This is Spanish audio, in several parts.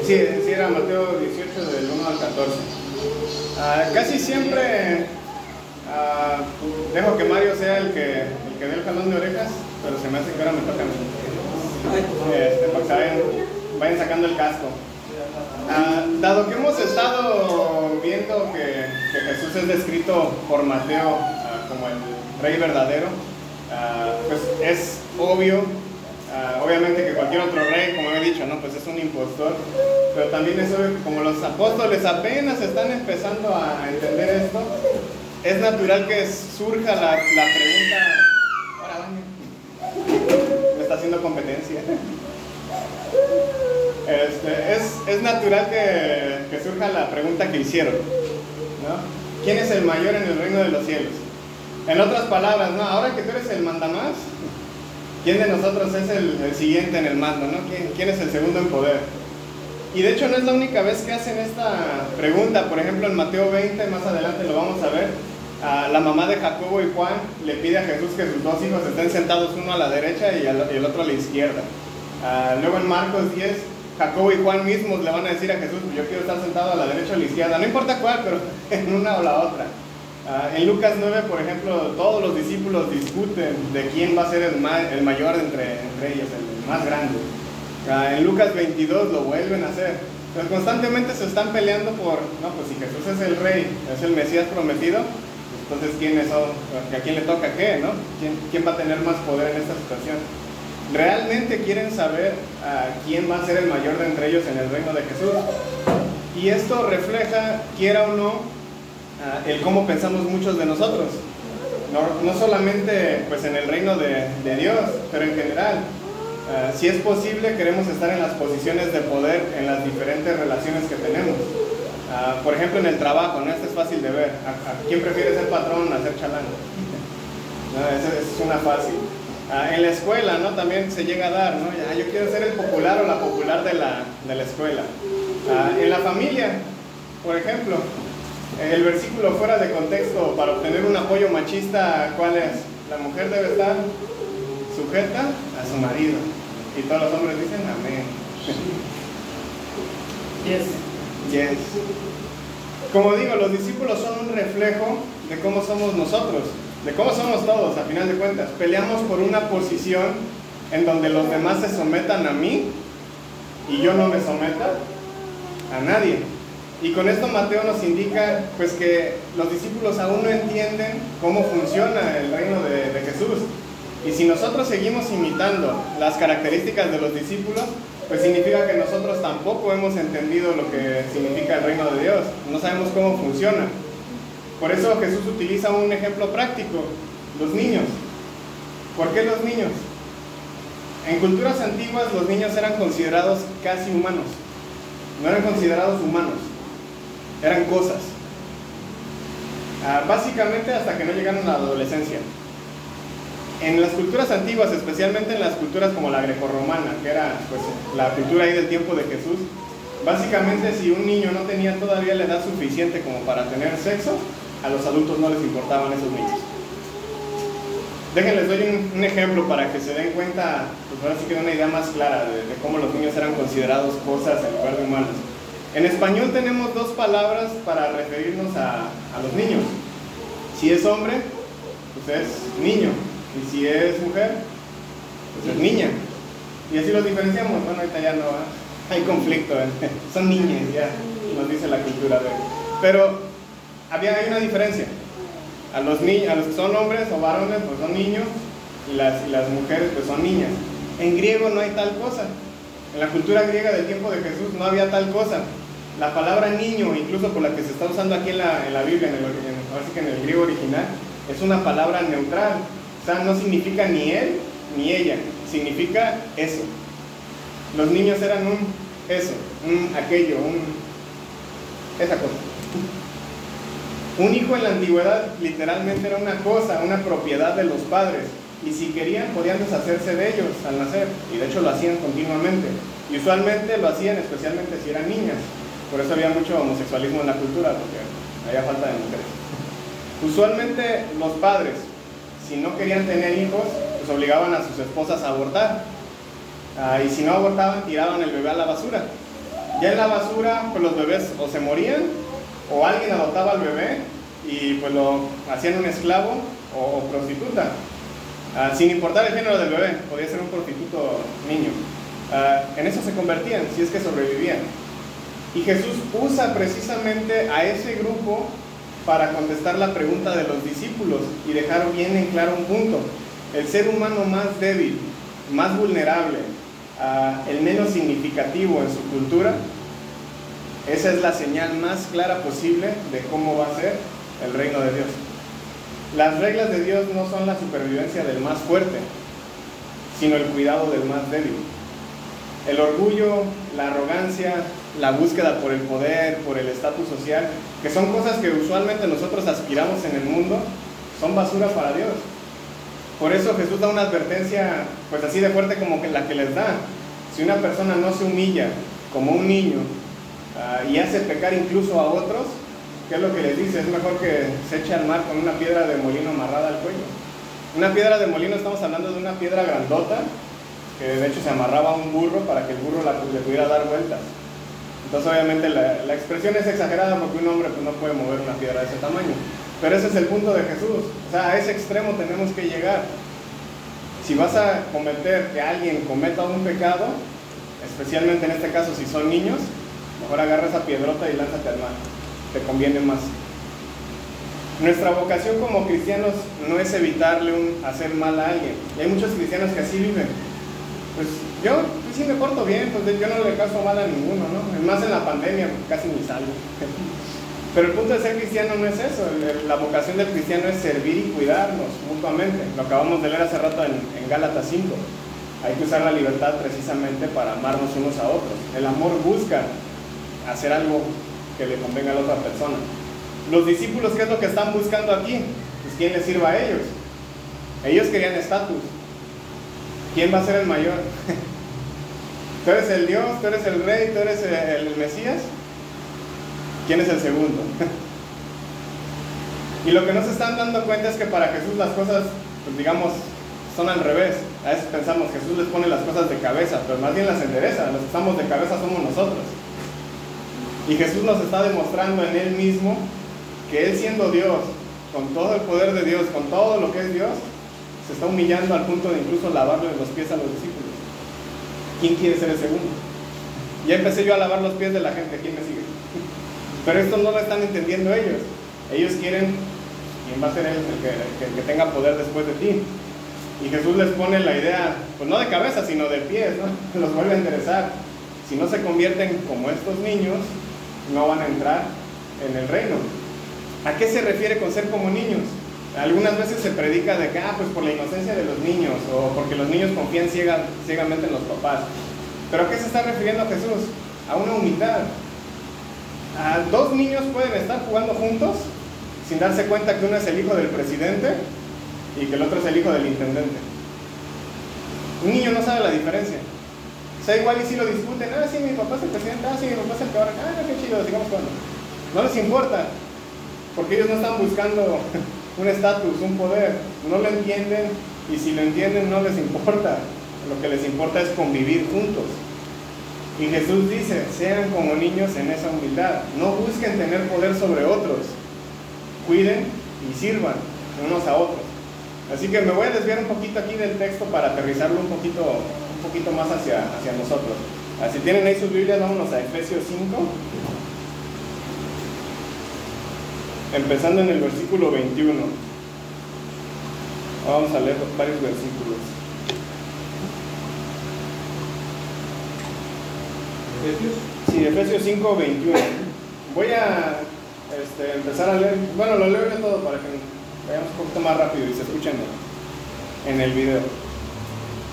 Sí, era Mateo 18 del 1 al 14. Casi siempre dejo que Mario sea el que dé el jalón de orejas, pero se me hace que ahora me toca a mí. Para que vayan sacando el casco. Dado que hemos estado viendo que Jesús es descrito por Mateo como el rey verdadero, pues es obvio, obviamente que cualquier otro rey, como he dicho, ¿no? Pues es un impostor, pero también es obvio que como los apóstoles apenas están empezando a entender esto, es natural que surja la pregunta. Ahora me está haciendo competencia. Es natural que surja la pregunta que hicieron, ¿no? ¿Quién es el mayor en el reino de los cielos? En otras palabras, ¿no? Ahora que tú eres el mandamás, ¿quién de nosotros es el siguiente en el mando, ¿no? ¿Quién es el segundo en poder? Y de hecho no es la única vez que hacen esta pregunta. Por ejemplo, en Mateo 20, más adelante lo vamos a ver, la mamá de Jacobo y Juan le pide a Jesús que sus dos hijos estén sentados, uno a la derecha y el otro a la izquierda. Luego en Marcos 10, Jacobo y Juan mismos le van a decir a Jesús: yo quiero estar sentado a la derecha o a la izquierda, no importa cuál, pero en una o la otra. En Lucas 9, por ejemplo, todos los discípulos discuten de quién va a ser el mayor entre ellos, el más grande. En Lucas 22 lo vuelven a hacer. Pero constantemente se están peleando por, no, pues si Jesús es el rey, es el Mesías prometido, entonces ¿quiénes son? ¿A quién le toca qué, no? ¿Quién va a tener más poder en esta situación? Realmente quieren saber quién va a ser el mayor de entre ellos en el reino de Jesús. Y esto refleja, quiera o no, el cómo pensamos muchos de nosotros. No solamente pues, en el reino de Dios, pero en general. Si es posible, queremos estar en las posiciones de poder en las diferentes relaciones que tenemos. Por ejemplo, en el trabajo, ¿no? Esto es fácil de ver. ¿A quién prefiere ser patrón o ser chalán? Esa es una fácil. En la escuela, ¿no? También se llega a dar, ¿no? Yo quiero ser el popular o la popular de la escuela. En la familia, por ejemplo, el versículo fuera de contexto para obtener un apoyo machista, ¿cuál es? La mujer debe estar sujeta a su marido. Y todos los hombres dicen amén. Yes. Como digo, los discípulos son un reflejo de cómo somos nosotros, de cómo somos todos, a final de cuentas. Peleamos por una posición en donde los demás se sometan a mí y yo no me someta a nadie. Y con esto Mateo nos indica pues que los discípulos aún no entienden cómo funciona el reino de Jesús. Y si nosotros seguimos imitando las características de los discípulos, pues significa que nosotros tampoco hemos entendido lo que significa el reino de Dios. No sabemos cómo funciona. Por eso Jesús utiliza un ejemplo práctico: los niños. ¿Por qué los niños? En culturas antiguas los niños eran considerados casi humanos. No eran considerados humanos, eran cosas. Básicamente hasta que no llegaron a la adolescencia. En las culturas antiguas, especialmente en las culturas como la grecorromana, que era pues, la cultura ahí del tiempo de Jesús, básicamente si un niño no tenía todavía la edad suficiente como para tener sexo, a los adultos no les importaban esos niños. Déjenles doy un ejemplo para que se den cuenta, pues ahora sí que una idea más clara de cómo los niños eran considerados cosas en lugar de humanos. En español tenemos dos palabras para referirnos a los niños. Si es hombre, pues es niño. Y si es mujer, pues es niña. Y así los diferenciamos. Bueno, ahorita ya no hay conflicto, son niñas, ya nos dice la cultura de hoy. Pero hay una diferencia. A los que son hombres o varones, pues son niños, y las mujeres, pues son niñas. En griego no hay tal cosa. En la cultura griega del tiempo de Jesús no había tal cosa. La palabra niño, incluso por la que se está usando aquí en la Biblia, así que en el griego original, es una palabra neutral. O sea, no significa ni él ni ella, significa eso. Los niños eran aquello, esa cosa. Un hijo en la antigüedad literalmente era una cosa, una propiedad de los padres. Y si querían, podían deshacerse de ellos al nacer. Y de hecho lo hacían continuamente. Y usualmente lo hacían especialmente si eran niñas. Por eso había mucho homosexualismo en la cultura, porque había falta de mujeres. Usualmente los padres, si no querían tener hijos, pues obligaban a sus esposas a abortar. y si no abortaban, tiraban el bebé a la basura. Ya en la basura, pues los bebés o se morían, o alguien adoptaba al bebé y pues lo hacían un esclavo o prostituta, sin importar el género del bebé, podía ser un prostituto niño. En eso se convertían, si es que sobrevivían. Y Jesús usa precisamente a ese grupo para contestar la pregunta de los discípulos y dejar bien en claro un punto. El ser humano más débil, más vulnerable, el menos significativo en su cultura, esa es la señal más clara posible de cómo va a ser el reino de Dios. Las reglas de Dios no son la supervivencia del más fuerte, sino el cuidado del más débil. El orgullo, la arrogancia, la búsqueda por el poder, por el estatus social, que son cosas que usualmente nosotros aspiramos en el mundo, son basura para Dios. Por eso Jesús da una advertencia, pues así de fuerte como que la que les da. Si una persona no se humilla como un niño y hace pecar incluso a otros, ¿qué es lo que les dice? Es mejor que se eche al mar con una piedra de molino amarrada al cuello. Una piedra de molino, estamos hablando de una piedra grandota, que de hecho se amarraba a un burro para que el burro le pudiera dar vueltas. Entonces obviamente la expresión es exagerada porque un hombre pues, no puede mover una piedra de ese tamaño. Pero ese es el punto de Jesús. O sea, a ese extremo tenemos que llegar. Si vas a cometer que alguien cometa un pecado, especialmente en este caso si son niños, mejor agarra esa piedrota y lánzate al mar. Te conviene más. Nuestra vocación como cristianos no es evitarle hacer mal a alguien. Y hay muchos cristianos que así viven. Pues yo sí me porto bien, pues yo no le caso mal a ninguno, ¿no? Más en la pandemia, casi ni salgo. Pero el punto de ser cristiano no es eso. La vocación del cristiano es servir y cuidarnos mutuamente. Lo acabamos de leer hace rato en Gálatas 5. Hay que usar la libertad precisamente para amarnos unos a otros. El amor busca hacer algo que le convenga a la otra persona. Los discípulos, ¿qué es lo que están buscando aquí? Pues quién les sirva a ellos. Ellos querían estatus. ¿Quién va a ser el mayor? ¿Tú eres el Dios? ¿Tú eres el Rey? ¿Tú eres el Mesías? ¿Quién es el segundo? Y lo que no se están dando cuenta es que para Jesús las cosas, pues digamos, son al revés. A veces pensamos, Jesús les pone las cosas de cabeza, pero más bien las endereza. Los que estamos de cabeza somos nosotros. Y Jesús nos está demostrando en Él mismo que Él, siendo Dios, con todo el poder de Dios, con todo lo que es Dios, se está humillando al punto de incluso lavarle los pies a los discípulos. ¿Quién quiere ser el segundo? Ya empecé yo a lavar los pies de la gente, ¿quién me sigue? Pero esto no lo están entendiendo ellos. Ellos quieren, ¿quién va a ser el que tenga poder después de ti? Y Jesús les pone la idea, pues no de cabeza, sino de pies, ¿no? Los vuelve a enderezar. Si no se convierten como estos niños, no van a entrar en el reino. ¿A qué se refiere con ser como niños? Algunas veces se predica de que, pues por la inocencia de los niños, o porque los niños confían ciegamente en los papás. ¿Pero a qué se está refiriendo Jesús? A una humildad. Dos niños pueden estar jugando juntos sin darse cuenta que uno es el hijo del presidente y que el otro es el hijo del intendente. Un niño no sabe la diferencia. O sea, igual y si lo discuten, sí, mi papá es el presidente, sí, mi papá es el que ahora, qué chido, sigamos jugando. No les importa, porque ellos no están buscando un estatus, un poder, no lo entienden, y si lo entienden no les importa. Lo que les importa es convivir juntos. Y Jesús dice, sean como niños en esa humildad, no busquen tener poder sobre otros, cuiden y sirvan unos a otros. Así que me voy a desviar un poquito aquí del texto para aterrizarlo un poquito más hacia nosotros. Si tienen ahí sus Biblias, vámonos a Efesios 5, empezando en el versículo 21. Vamos a leer varios versículos. Sí, Efesios 5, 21. Voy a empezar a leer, bueno, lo leo yo todo para que vayamos un poquito más rápido y se escuchen en el video.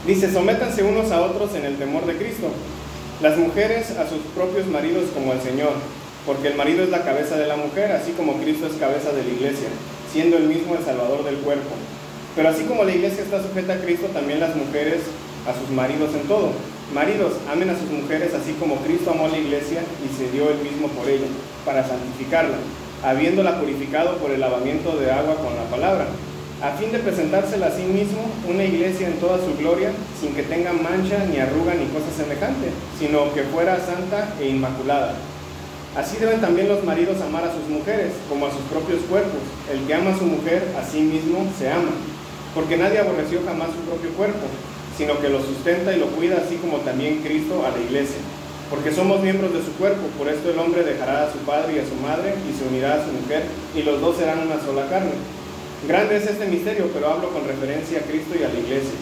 Dice, sométanse unos a otros en el temor de Cristo. Las mujeres a sus propios maridos como al Señor, porque el marido es la cabeza de la mujer, así como Cristo es cabeza de la iglesia, siendo él mismo el salvador del cuerpo. Pero así como la iglesia está sujeta a Cristo, también las mujeres a sus maridos en todo. Maridos, amen a sus mujeres así como Cristo amó a la iglesia y se dio él mismo por ella, para santificarla, habiéndola purificado por el lavamiento de agua con la palabra, a fin de presentársela a sí mismo una iglesia en toda su gloria, sin que tenga mancha, ni arruga, ni cosa semejante, sino que fuera santa e inmaculada. Así deben también los maridos amar a sus mujeres, como a sus propios cuerpos. El que ama a su mujer, a sí mismo se ama, porque nadie aborreció jamás su propio cuerpo, sino que lo sustenta y lo cuida, así como también Cristo a la iglesia. Porque somos miembros de su cuerpo, por esto el hombre dejará a su padre y a su madre, y se unirá a su mujer, y los dos serán una sola carne. Grande es este misterio, pero hablo con referencia a Cristo y a la iglesia.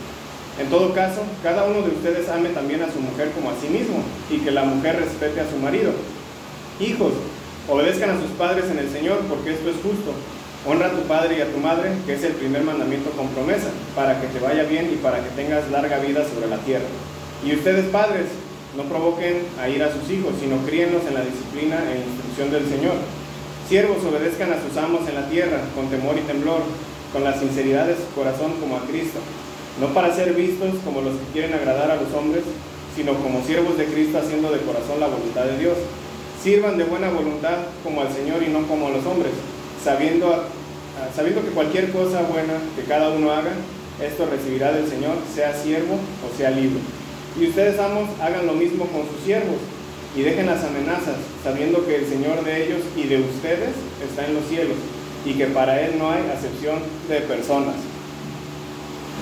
En todo caso, cada uno de ustedes ame también a su mujer como a sí mismo, y que la mujer respete a su marido. Hijos, obedezcan a sus padres en el Señor, porque esto es justo. Honra a tu padre y a tu madre, que es el primer mandamiento con promesa, para que te vaya bien y para que tengas larga vida sobre la tierra. Y ustedes, padres, no provoquen a ira a sus hijos, sino críenlos en la disciplina e instrucción del Señor. Siervos, obedezcan a sus amos en la tierra, con temor y temblor, con la sinceridad de su corazón como a Cristo, no para ser vistos como los que quieren agradar a los hombres, sino como siervos de Cristo, haciendo de corazón la voluntad de Dios. Sirvan de buena voluntad como al Señor y no como a los hombres, sabiendo que cualquier cosa buena que cada uno haga, esto recibirá del Señor, sea siervo o sea libre. Y ustedes, amos, hagan lo mismo con sus siervos, y dejen las amenazas, sabiendo que el Señor de ellos y de ustedes está en los cielos, y que para Él no hay acepción de personas.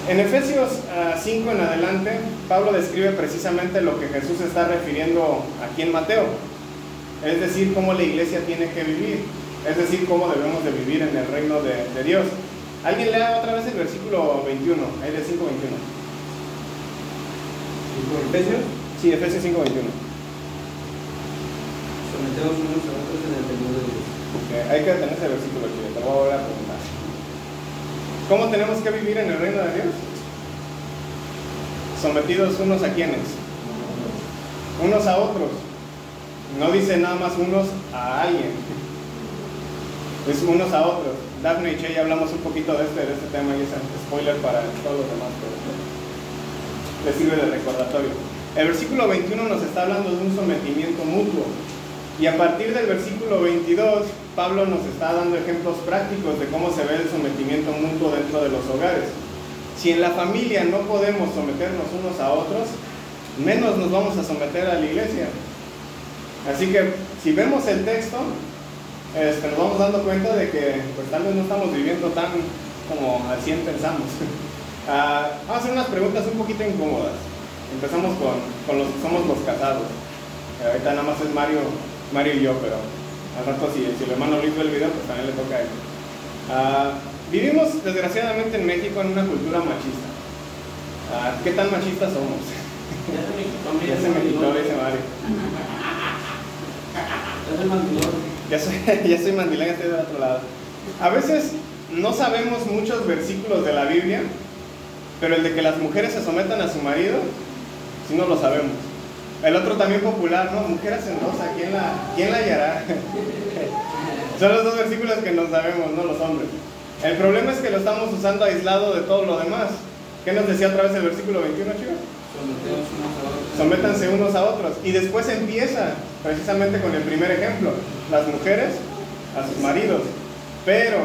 En Efesios 5 en adelante, Pablo describe precisamente lo que Jesús está refiriendo aquí en Mateo, es decir, cómo la iglesia tiene que vivir, es decir, cómo debemos de vivir en el reino de Dios. ¿Alguien lea otra vez el versículo 21, ahí de 5:21? ¿Efesios? Sí, Efesios 5:21. Someteos unos a otros en el temor de Dios. Hay que detener ese versículo, Chile, te lo voy a volver a preguntar. ¿Cómo tenemos que vivir en el reino de Dios? Sometidos unos a quienes, unos a otros. No dice nada más unos a alguien, es unos a otros. Daphne y Che ya hablamos un poquito de este tema y es spoiler para todos los demás, pero les sirve de recordatorio. El versículo 21 nos está hablando de un sometimiento mutuo, y a partir del versículo 22 Pablo nos está dando ejemplos prácticos de cómo se ve el sometimiento mutuo dentro de los hogares. Si en la familia no podemos someternos unos a otros, menos nos vamos a someter a la iglesia. Así que si vemos el texto, nos vamos dando cuenta de que pues, tal vez no estamos viviendo tan como al 100 pensamos. Vamos a hacer unas preguntas un poquito incómodas. Empezamos con los que somos los casados. Ahorita nada más es Mario y yo, pero al rato si el hermano Luis ve el video, pues también le toca a él. Vivimos desgraciadamente en México en una cultura machista. ¿Qué tan machistas somos? Ya se me quitó, dice Mario. Ya soy mandilón, estoy del otro lado. A veces no sabemos muchos versículos de la Biblia, pero el de que las mujeres se sometan a su marido, sí no lo sabemos. El otro también popular, ¿no? Mujer hacendosa, ¿quién la hallará? Son los dos versículos que nos sabemos, no los hombres. El problema es que lo estamos usando aislado de todo lo demás. ¿Qué nos decía otra vez el versículo 21, chicos? Sométanse unos a otros. Y después empieza precisamente con el primer ejemplo, las mujeres a sus maridos. Pero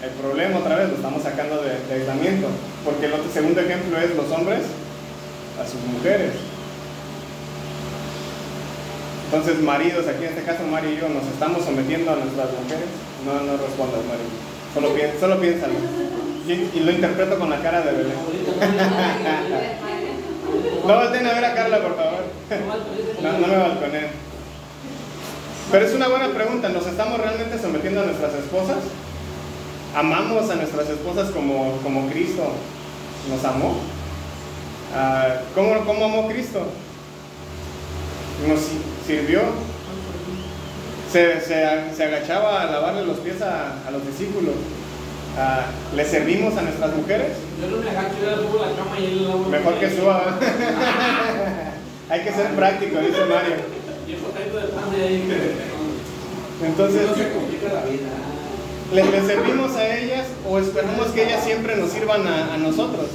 el problema otra vez lo estamos sacando de aislamiento, porque el segundo ejemplo es los hombres a sus mujeres. Entonces, maridos, aquí en este caso Mario y yo, ¿nos estamos sometiendo a nuestras mujeres? No respondas, Mario. Solo piénsalo. Y lo interpreto con la cara de Belén. No volteen a ver a Carla, por favor. No me balconeen. Pero es una buena pregunta. ¿Nos estamos realmente sometiendo a nuestras esposas? ¿Amamos a nuestras esposas como Cristo nos amó? ¿Cómo amó Cristo? Nos sirvió. Se agachaba a lavarle los pies a los discípulos. ¿Le servimos a nuestras mujeres? Yo no me agacho, yo subo la cama y él la lavo. Mejor que suba. Hay que ser práctico, dice Mario. Y el potato de pan de ahí. Entonces, no se complica la vida. ¿le servimos a ellas o esperamos que ellas siempre nos sirvan a nosotros?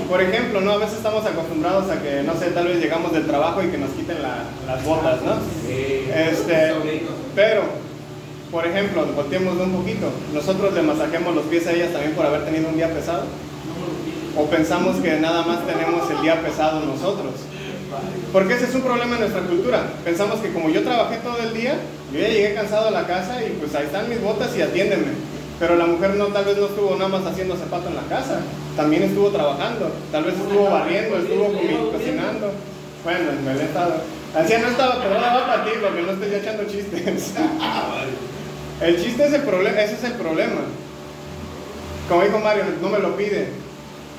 Por ejemplo, ¿no? A veces estamos acostumbrados a que, no sé, tal vez llegamos del trabajo y que nos quiten las botas, ¿no? Sí. Pero por ejemplo, volteemos un poquito, nosotros le masajeamos los pies a ellas también por haber tenido un día pesado, o pensamos que nada más tenemos el día pesado nosotros, porque ese es un problema en nuestra cultura. Pensamos que como yo trabajé todo el día, yo ya llegué cansado a la casa y pues ahí están mis botas y atiéndeme. Pero la mujer no, tal vez no estuvo nada más haciendo zapato en la casa, también estuvo trabajando, tal vez estuvo barriendo, estuvo cocinando. Bueno, me he estado. Así no estaba, pero ahora va para ti, porque no estoy echando chistes. El chiste es el problema, ese es el problema. Como dijo Mario, no me lo pide,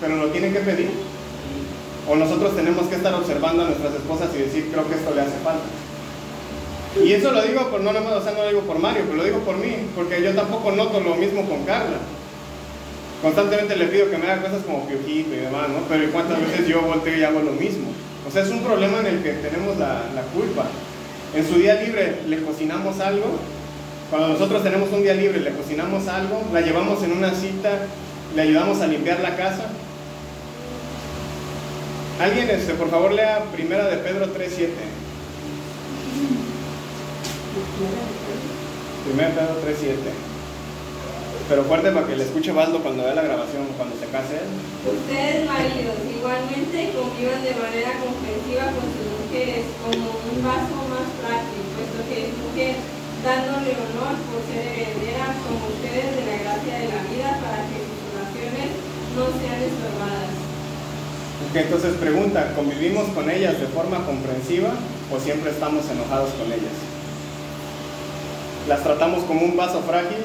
pero lo tiene que pedir. O nosotros tenemos que estar observando a nuestras esposas y decir, creo que esto le hace falta. Y eso lo digo por no nada más, o sea, no lo digo por Mario, pero lo digo por mí, porque yo tampoco noto lo mismo con Carla. Constantemente le pido que me haga cosas como piojito y demás, ¿no? Pero ¿cuántas veces yo volteo y hago lo mismo? O sea, es un problema en el que tenemos la culpa. En su día libre le cocinamos algo. Cuando nosotros tenemos un día libre, le cocinamos algo, la llevamos en una cita, le ayudamos a limpiar la casa. Alguien, por favor, lea 1 de Pedro 3:7. 1 Pedro 3:7. Pero fuerte para que le escuche Valdo cuando vea la grabación, cuando se case él. Ustedes, maridos, igualmente convivan de manera comprensiva con sus mujeres, como un vaso más frágil, puesto que es mujer, dándole honor por ser heredera como ustedes de la gracia de la vida, para que sus oraciones no sean estorbadas. Okay, entonces pregunta, ¿convivimos con ellas de forma comprensiva o siempre estamos enojados con ellas? ¿Las tratamos como un vaso frágil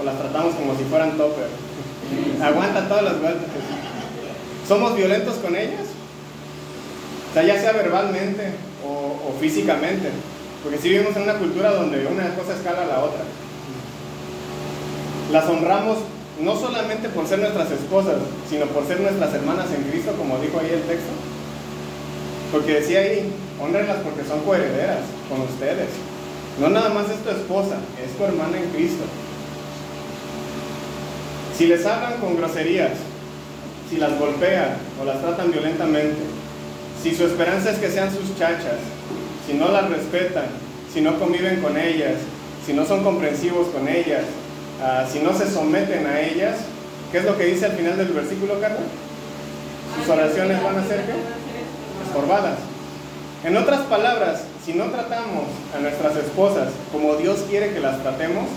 o las tratamos como si fueran topper? Aguanta todas las vueltas. ¿Somos violentos con ellas? O sea, ya sea verbalmente o físicamente. Porque si vivimos en una cultura donde una cosa escala a la otra. Las honramos no solamente por ser nuestras esposas, sino por ser nuestras hermanas en Cristo, como dijo ahí el texto. Porque decía ahí, honrenlas porque son coherederas con ustedes. No nada más es tu esposa, es tu hermana en Cristo. Si les hablan con groserías, si las golpean o las tratan violentamente, si su esperanza es que sean sus chachas, si no las respetan, si no conviven con ellas, si no son comprensivos con ellas, si no se someten a ellas, ¿qué es lo que dice al final del versículo, Carla? Sus oraciones van a ser ¿qué? Estorbadas. En otras palabras, si no tratamos a nuestras esposas como Dios quiere que las tratemos,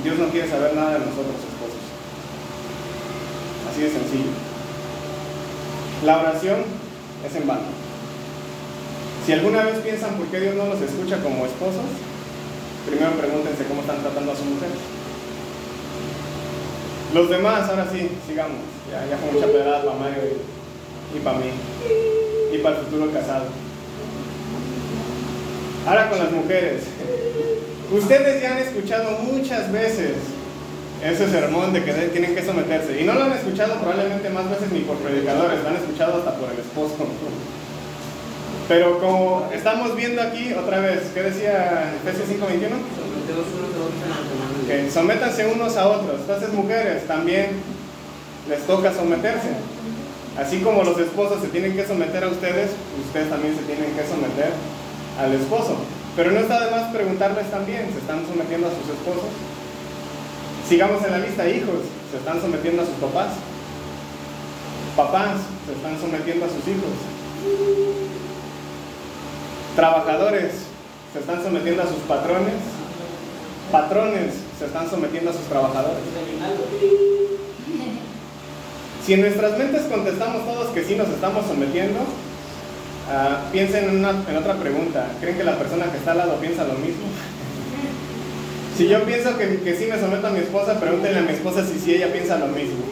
Dios no quiere saber nada de nosotros, esposos. Así de sencillo. La oración es en vano. Si alguna vez piensan por qué Dios no los escucha como esposos, primero pregúntense cómo están tratando a sus mujeres. Los demás, ahora sí, sigamos. Ya fue mucha pedrada para Mario y para mí. Y para el futuro casado. Ahora con las mujeres. Ustedes ya han escuchado muchas veces ese sermón de que tienen que someterse. Y no lo han escuchado probablemente más veces ni por predicadores, lo han escuchado hasta por el esposo. Pero como estamos viendo aquí otra vez, ¿qué decía Efesios 5:21? Que sométanse unos a otros. Entonces, mujeres, también les toca someterse. Así como los esposos se tienen que someter a ustedes, ustedes también se tienen que someter al esposo. Pero no está de más preguntarles también, ¿se están sometiendo a sus esposos? Sigamos en la lista, hijos, ¿se están sometiendo a sus papás? Papás, ¿se están sometiendo a sus hijos? Trabajadores, ¿se están sometiendo a sus patrones? Patrones, ¿se están sometiendo a sus trabajadores? Si en nuestras mentes contestamos todos que sí nos estamos sometiendo, piensen en otra pregunta. ¿Creen que la persona que está al lado piensa lo mismo? Si yo pienso que sí me someto a mi esposa, pregúntenle a mi esposa si ella piensa lo mismo.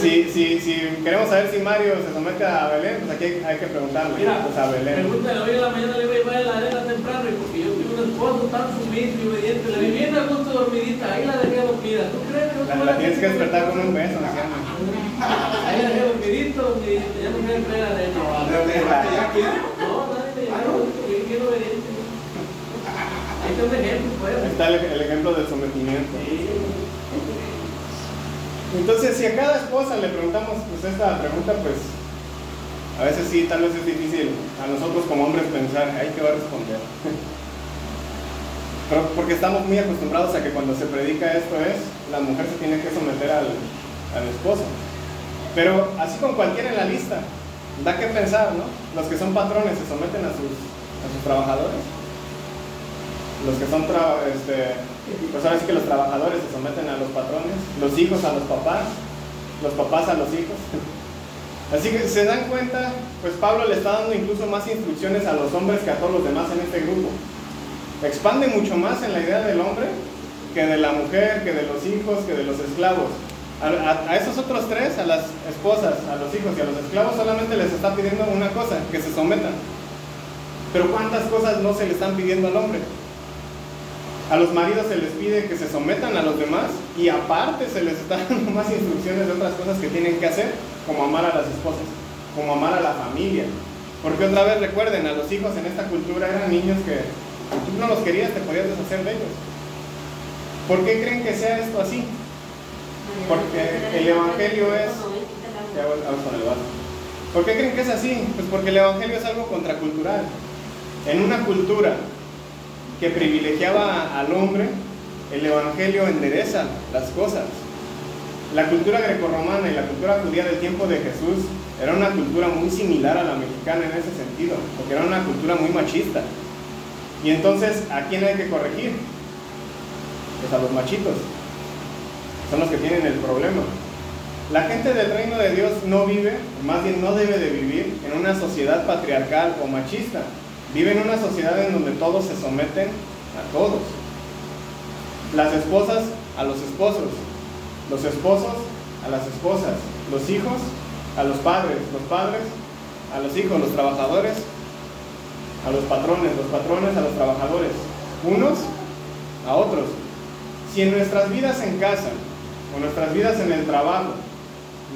Si queremos saber si Mario se somete a Belén, pues aquí hay que preguntarle. Mira, pues a Belén. pregúntale hoy en la mañana, le voy a llevar a la arena temprano, y porque yo tuve un esposo tan sumiso y obediente, la vi bien a gusto dormidita, ahí la dejé dormida. ¿Tú crees que no La tienes que despertar con un beso, ¿no? Ahí la dejé dormidito, ya no quiero traer arena. No, nadie me llevó, yo quiero obediente. Ahí está un ejemplo, pues. Ahí está el ejemplo del sometimiento. Entonces, si a cada esposa le preguntamos pues esta pregunta, pues a veces sí, tal vez es difícil a nosotros como hombres pensar, ay, ¿qué va a responder? Pero porque estamos muy acostumbrados a que cuando se predica esto es, la mujer se tiene que someter al esposo. Pero así con cualquiera en la lista, da que pensar, ¿no? Los que son patrones se someten a sus trabajadores. Los que son, pues ahora sí que los trabajadores se someten a los patrones, los hijos a los papás a los hijos. Así que se dan cuenta, pues Pablo le está dando incluso más instrucciones a los hombres que a todos los demás en este grupo. Expande mucho más en la idea del hombre que de la mujer, que de los hijos, que de los esclavos. A esos otros tres, a las esposas, a los hijos y a los esclavos, solamente les está pidiendo una cosa, que se sometan. Pero ¿cuántas cosas no se le están pidiendo al hombre? A los maridos se les pide que se sometan a los demás y aparte se les está dando más instrucciones de otras cosas que tienen que hacer, como amar a las esposas, como amar a la familia. Porque otra vez recuerden, a los hijos en esta cultura eran niños que si tú no los querías te podías deshacer de ellos. ¿Por qué creen que sea esto así? Porque el evangelio es... ¿Por qué creen que es así? Pues porque el evangelio es algo contracultural. En una cultura que privilegiaba al hombre, el evangelio endereza las cosas. La cultura grecorromana y la cultura judía del tiempo de Jesús era una cultura muy similar a la mexicana en ese sentido, porque era una cultura muy machista. Y entonces, ¿a quién hay que corregir? Pues a los machitos. Son los que tienen el problema. La gente del reino de Dios no vive, más bien no debe de vivir en una sociedad patriarcal o machista. Vive en una sociedad en donde todos se someten a todos. Las esposas a los esposos, los esposos a las esposas, los hijos a los padres a los hijos, los trabajadores a los patrones a los trabajadores, unos a otros. Si en nuestras vidas en casa o nuestras vidas en el trabajo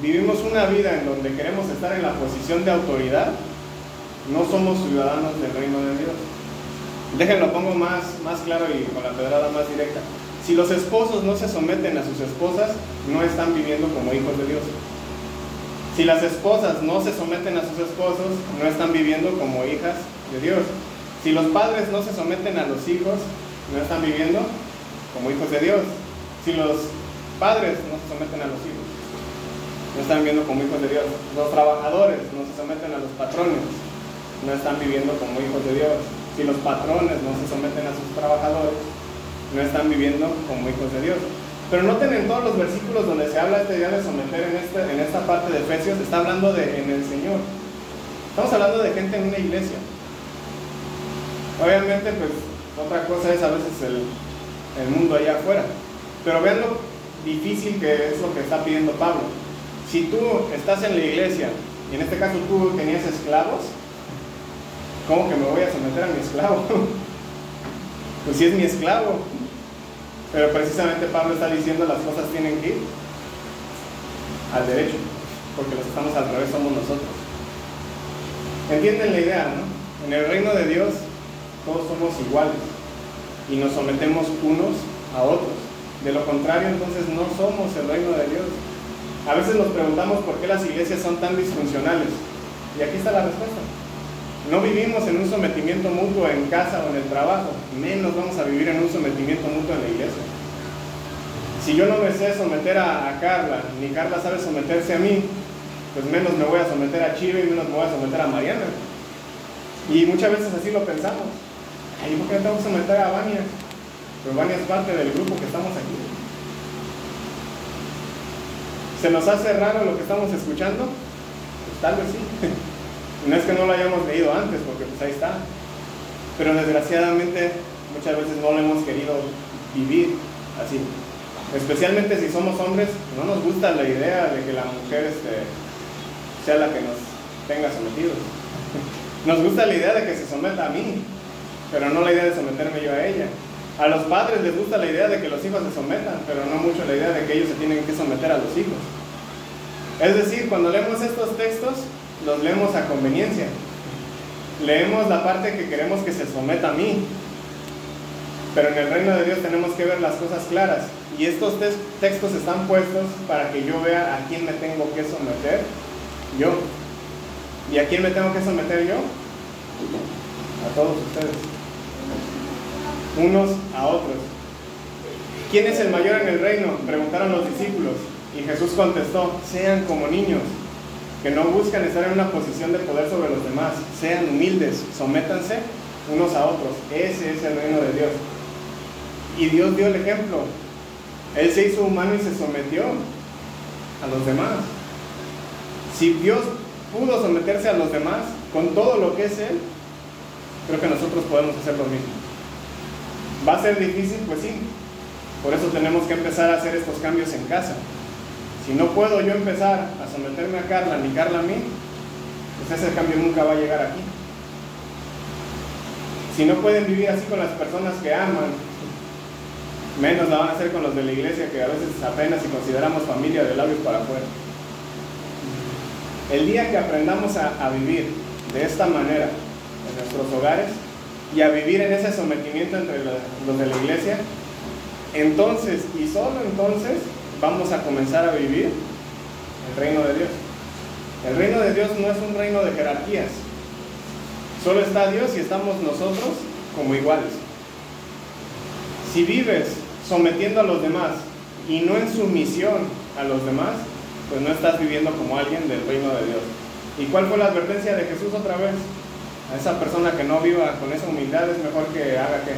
vivimos una vida en donde queremos estar en la posición de autoridad, no somos ciudadanos del reino de Dios. Déjenlo, pongo más claro y con la pedrada más directa. Si los esposos no se someten a sus esposas, no están viviendo como hijos de Dios. Si las esposas no se someten a sus esposos, no están viviendo como hijas de Dios. Si los padres no se someten a los hijos, no están viviendo como hijos de Dios. Si los padres no se someten a los hijos, no están viviendo como hijos de Dios. Los trabajadores no se someten a los patrones, no están viviendo como hijos de Dios. Si los patrones no se someten a sus trabajadores, no están viviendo como hijos de Dios. Pero noten en todos los versículos donde se habla este día de someter en esta parte de Efesios, está hablando de en el Señor. Estamos hablando de gente en una iglesia. Obviamente, pues, otra cosa es a veces el mundo allá afuera. Pero vean lo difícil que es lo que está pidiendo Pablo. Si tú estás en la iglesia, y en este caso tú tenías esclavos, ¿cómo que me voy a someter a mi esclavo? Pues si es mi esclavo. Pero precisamente Pablo está diciendo las cosas tienen que ir al derecho, porque los que estamos al revés somos nosotros. ¿Entienden la idea, no? En el reino de Dios todos somos iguales y nos sometemos unos a otros. De lo contrario, entonces no somos el reino de Dios. A veces nos preguntamos por qué las iglesias son tan disfuncionales. Y aquí está la respuesta. No vivimos en un sometimiento mutuo en casa o en el trabajo, menos vamos a vivir en un sometimiento mutuo en la iglesia. Si yo no me sé someter a Carla, ni Carla sabe someterse a mí, pues menos me voy a someter a Chiva y menos me voy a someter a Mariana. Y muchas veces así lo pensamos. Ay, ¿por qué no tengo que someter a Vania? Pero Vania es parte del grupo que estamos aquí. ¿Se nos hace raro lo que estamos escuchando? Pues tal vez sí. No es que no lo hayamos leído antes, porque pues ahí está. Pero desgraciadamente muchas veces no lo hemos querido vivir así. Especialmente si somos hombres, no nos gusta la idea de que la mujer sea la que nos tenga sometidos. Nos gusta la idea de que se someta a mí, pero no la idea de someterme yo a ella. A los padres les gusta la idea de que los hijos se sometan, pero no mucho la idea de que ellos se tienen que someter a los hijos. Es decir, cuando leemos estos textos, los leemos a conveniencia. Leemos la parte que queremos que se someta a mí, pero en el reino de Dios tenemos que ver las cosas claras. Y estos textos están puestos para que yo vea a quién me tengo que someter yo. ¿Y a quién me tengo que someter yo? A todos ustedes. unos a otros. ¿Quién es el mayor en el reino?, preguntaron los discípulos. Y Jesús contestó: sean como niños, que no buscan estar en una posición de poder sobre los demás. Sean humildes, sométanse unos a otros. Ese es el reino de Dios. Y Dios dio el ejemplo. Él se hizo humano y se sometió a los demás. Si Dios pudo someterse a los demás con todo lo que es Él, creo que nosotros podemos hacer lo mismo. ¿Va a ser difícil? Pues sí. Por eso tenemos que empezar a hacer estos cambios en casa. Si no puedo yo empezar a someterme a Carla, ni Carla a mí, pues ese cambio nunca va a llegar aquí. Si no pueden vivir así con las personas que aman, menos la van a hacer con los de la iglesia, que a veces apenas si consideramos familia de labios para afuera. El día que aprendamos a vivir de esta manera en nuestros hogares y a vivir en ese sometimiento entre los de la iglesia, entonces y solo entonces vamos a comenzar a vivir el reino de Dios. El reino de Dios no es un reino de jerarquías. Solo está Dios y estamos nosotros como iguales. Si vives sometiendo a los demás y no en sumisión a los demás, pues no estás viviendo como alguien del reino de Dios. ¿Y cuál fue la advertencia de Jesús otra vez? A esa persona que no viva con esa humildad es mejor que haga ¿qué?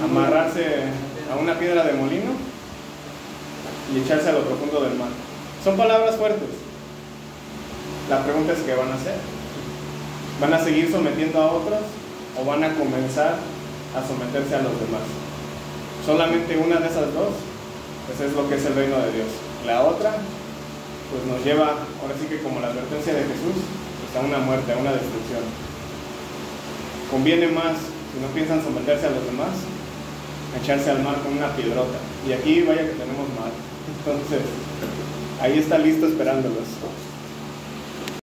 Amarrarse a una piedra de molino y echarse a lo profundo del mar. Son palabras fuertes. La pregunta es: ¿qué van a hacer? ¿Van a seguir sometiendo a otros o van a comenzar a someterse a los demás? Solamente una de esas dos, pues es lo que es el reino de Dios. La otra, pues nos lleva, ahora sí que como la advertencia de Jesús, pues a una muerte, a una destrucción. Conviene más, si no piensan someterse a los demás, echarse al mar con una piedrota. Y aquí vaya que tenemos mar. Entonces, ahí está listo esperándolos.